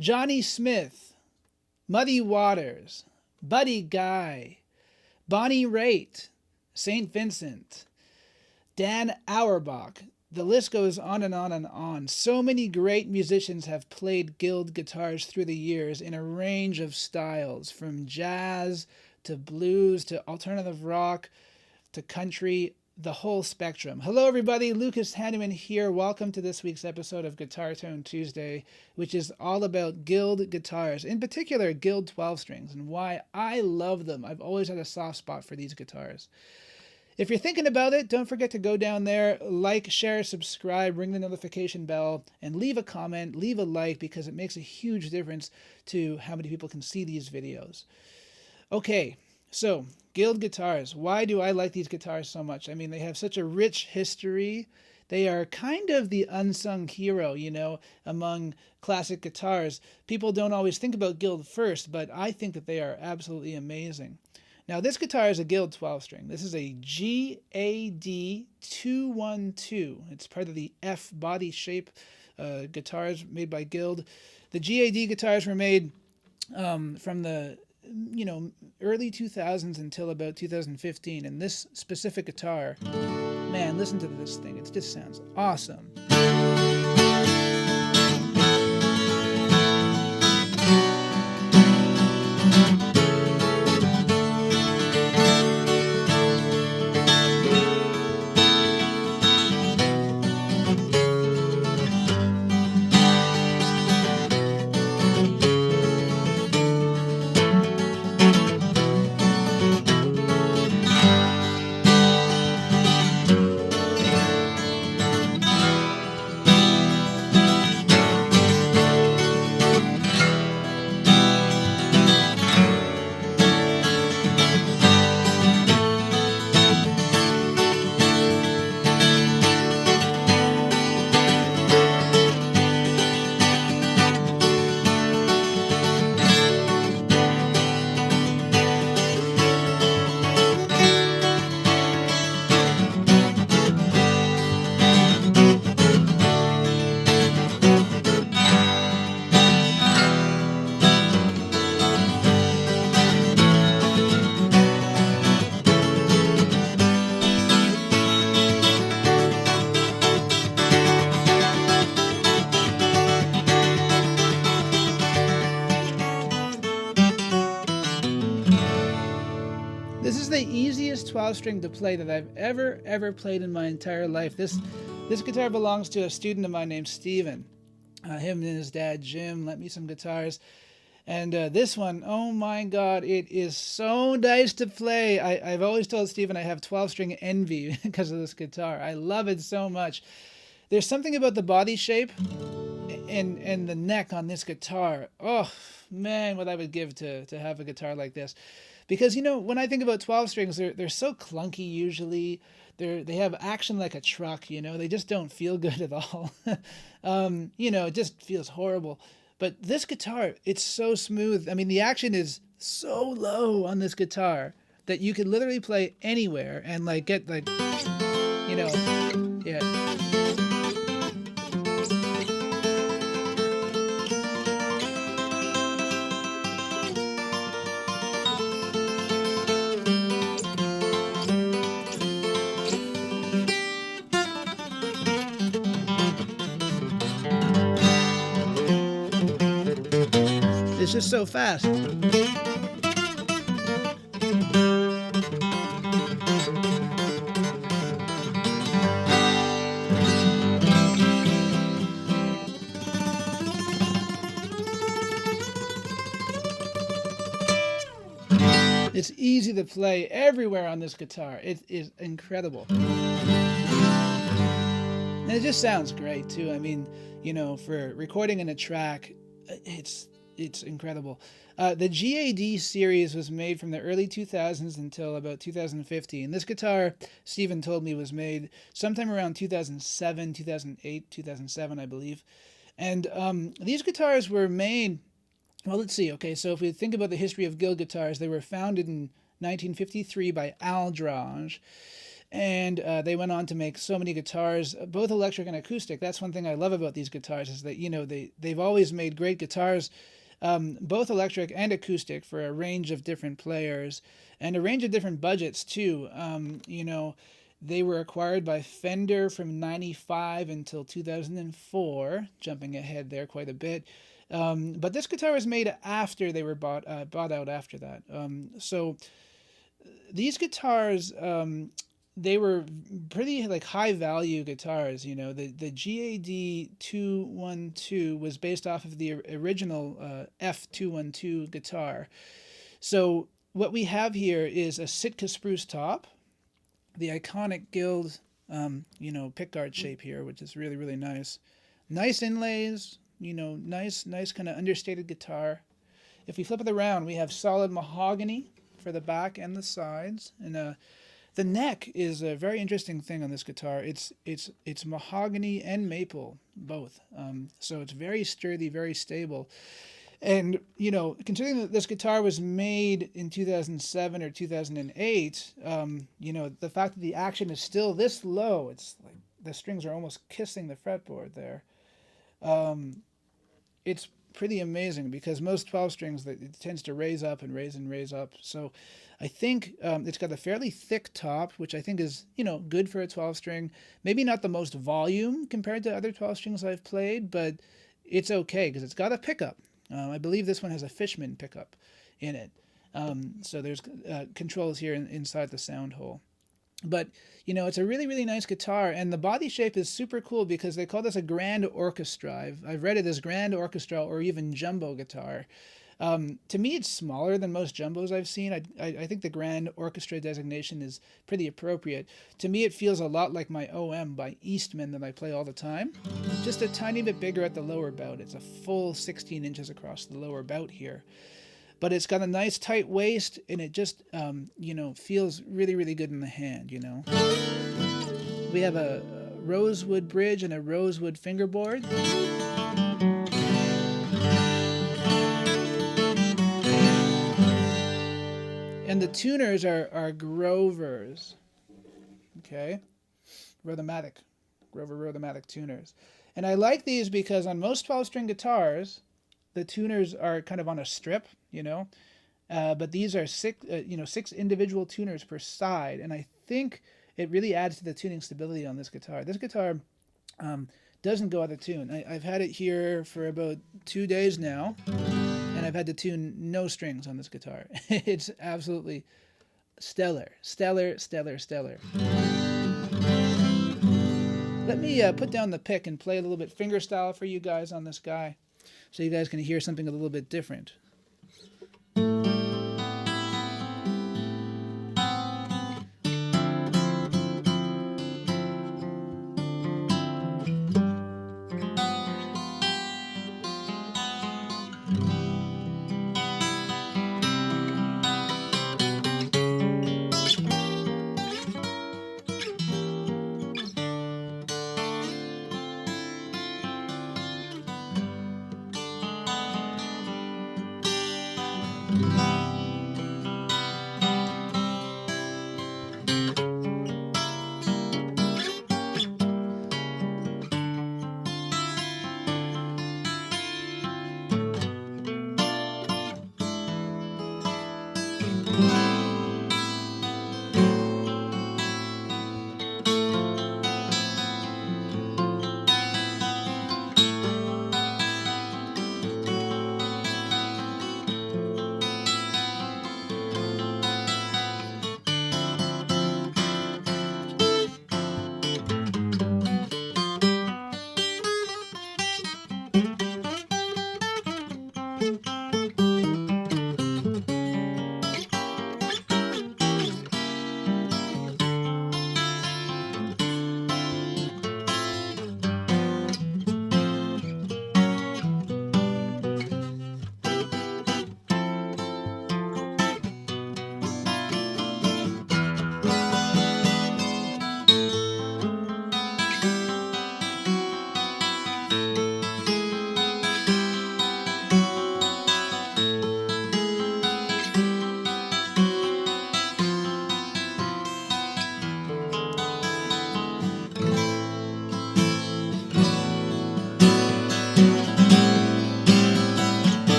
Johnny Smith, Muddy Waters, Buddy Guy, Bonnie Raitt, St. Vincent, Dan Auerbach. The list goes on and on and on. So many great musicians have played Guild guitars through the years in a range of styles, from jazz to blues to alternative rock to country, the whole spectrum. Hello everybody, Lucas Haneman here. Welcome to this week's episode of Guitar Tone Tuesday, which is all about Guild guitars, in particular Guild 12 strings, and why I love them. I've always had a soft spot for these guitars. If you're thinking about it, don't forget to go down there, like, share, subscribe, ring the notification bell, and leave a comment, leave a like, because it makes a huge difference to how many people can see these videos. Okay, so Guild guitars. Why do I like these guitars so much? I mean, they have such a rich history. They are kind of the unsung hero, you know, among classic guitars. People don't always think about Guild first, but I think that they are absolutely amazing. Now, this guitar is a Guild 12 string. This is a GAD F212. It's part of the F body shape guitars made by Guild. The GAD guitars were made from the early 2000s until about 2015. And this specific guitar, man, listen to this thing. It just sounds awesome. This is the easiest 12 string to play that I've ever played in my entire life. This guitar belongs to a student of mine named Steven. Him and his dad Jim lent me some guitars. And this one, oh my God, it is so nice to play. I've always told Steven I have 12 string envy because of this guitar. I love it so much. There's something about the body shape and the neck on this guitar. Oh man, what I would give to have a guitar like this. Because, you know, when I think about 12 strings, they're so clunky usually. They have action like a truck, you know. They just don't feel good at all. It just feels horrible. But this guitar, it's so smooth. I mean, the action is so low on this guitar that you could literally play anywhere and, like, get, like, yeah. It's just so fast. It's easy to play everywhere on this guitar. It is incredible. And it just sounds great too. I mean, you know, for recording in a track, it's incredible. The GAD series was made from the early 2000s until about 2015. This guitar, Steven told me, was made sometime around 2007, 2008, 2007, I believe. And these guitars were made, well, let's see. Okay, so if we think about the history of Guild guitars, they were founded in 1953 by Allure. And they went on to make so many guitars, both electric and acoustic. That's one thing I love about these guitars, is that, you know, they've always made great guitars, both electric and acoustic, for a range of different players and a range of different budgets too. You know, they were acquired by Fender from '95 until 2004, jumping ahead there quite a bit. But this guitar was made after they were bought out after that. So these guitars, they were pretty like high value guitars. You know, the GAD 212 was based off of the original F212 guitar. So what we have here is a Sitka spruce top, the iconic Guild, you know, pickguard shape here, which is really, really nice. Nice inlays, you know, nice kind of understated guitar. If we flip it around, we have solid mahogany for the back and the sides, and the neck is a very interesting thing on this guitar. It's mahogany and maple both, so it's very sturdy, very stable. And, you know, considering that this guitar was made in 2007 or 2008, you know, the fact that the action is still this low, it's like the strings are almost kissing the fretboard there. It's pretty amazing, because most 12 strings, it tends to raise up and raise up. So I think it's got a fairly thick top, which I think is, you know, good for a 12 string. Maybe not the most volume compared to other 12 strings I've played, but it's okay because it's got a pickup. I believe this one has a Fishman pickup in it. So there's controls here inside the sound hole. But, you know, it's a really, really nice guitar, and the body shape is super cool because they call this a Grand Orchestra. I've read it as Grand Orchestra or even Jumbo guitar. To me, it's smaller than most jumbos I've seen. I think the Grand Orchestra designation is pretty appropriate. To me, it feels a lot like my OM by Eastman that I play all the time. Just a tiny bit bigger at the lower bout. It's a full 16 inches across the lower bout here. But it's got a nice tight waist, and it just, you know, feels really, really good in the hand, you know. We have a rosewood bridge and a rosewood fingerboard. And the tuners are Grovers, okay? Rhythmatic, Grover Rhythmatic tuners. And I like these because on most 12-string guitars, the tuners are kind of on a strip, you know, but these are six individual tuners per side, and I think it really adds to the tuning stability on this guitar. This guitar doesn't go out of tune. I've had it here for about 2 days now, and I've had to tune no strings on this guitar. It's absolutely stellar. Let me put down the pick and play a little bit fingerstyle for you guys on this guy, so you guys can hear something a little bit different.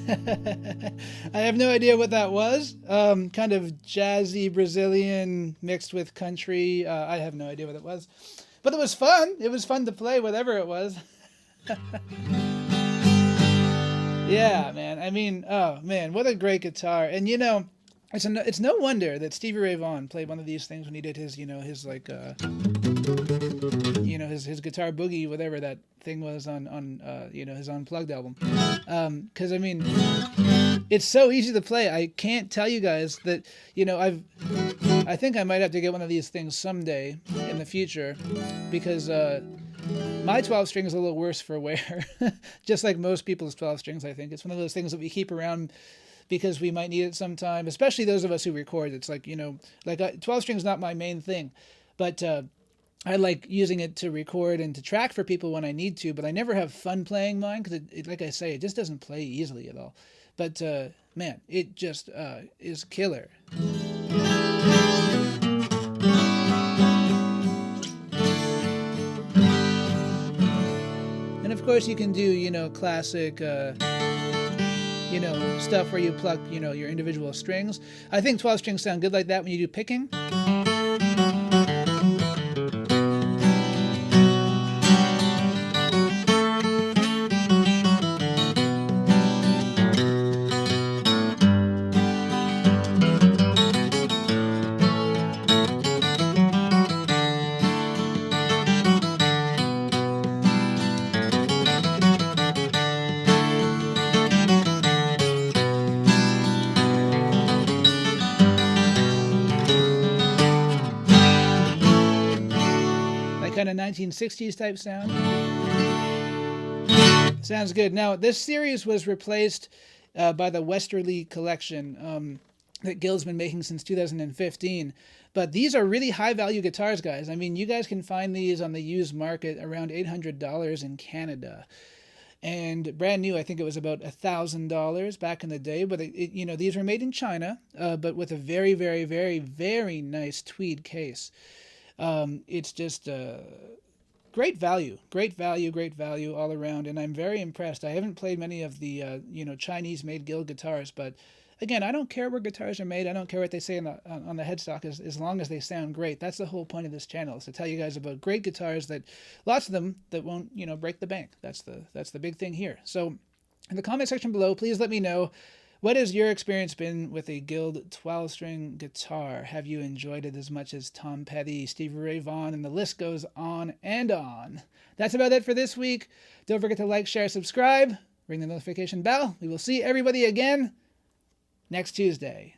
I have no idea what that was. Kind of jazzy Brazilian mixed with country. I have no idea what it was. But it was fun. It was fun to play, whatever it was. Yeah, man. I mean, oh, man, what a great guitar. And, it's no wonder that Stevie Ray Vaughan played one of these things when he did his, his like, his guitar boogie, whatever that thing was on his Unplugged album. Because I mean, it's so easy to play. I can't tell you guys that, I think I might have to get one of these things someday in the future, because my 12 string is a little worse for wear, just like most people's 12 strings. I think it's one of those things that we keep around because we might need it sometime, especially those of us who record. It's like, 12 string is not my main thing, but I like using it to record and to track for people when I need to, but I never have fun playing mine because, like I say, it just doesn't play easily at all. But, man, it just is killer. And, of course, you can do, classic... stuff where you pluck, your individual strings. I think 12 strings sound good like that when you do picking. Kind of 1960s type sound. Sounds good. Now, this series was replaced by the Westerly Collection that Gil's been making since 2015. But these are really high-value guitars, guys. I mean, you guys can find these on the used market around $800 in Canada. And brand new, I think it was about $1,000 back in the day. But, these were made in China, but with a very, very, very, very nice tweed case. It's just great value all around, and I'm very impressed. I haven't played many of the Chinese-made Gil guitars, but again, I don't care where guitars are made. I don't care what they say on the headstock, as long as they sound great. That's the whole point of this channel, is to tell you guys about great guitars, that lots of them that won't break the bank. That's the big thing here. So in the comment section below, please let me know, what has your experience been with a Gil 12-string guitar? Have you enjoyed it as much as Tom Petty, Stevie Ray Vaughan, and the list goes on and on? That's about it for this week. Don't forget to like, share, subscribe, ring the notification bell. We will see everybody again next Tuesday.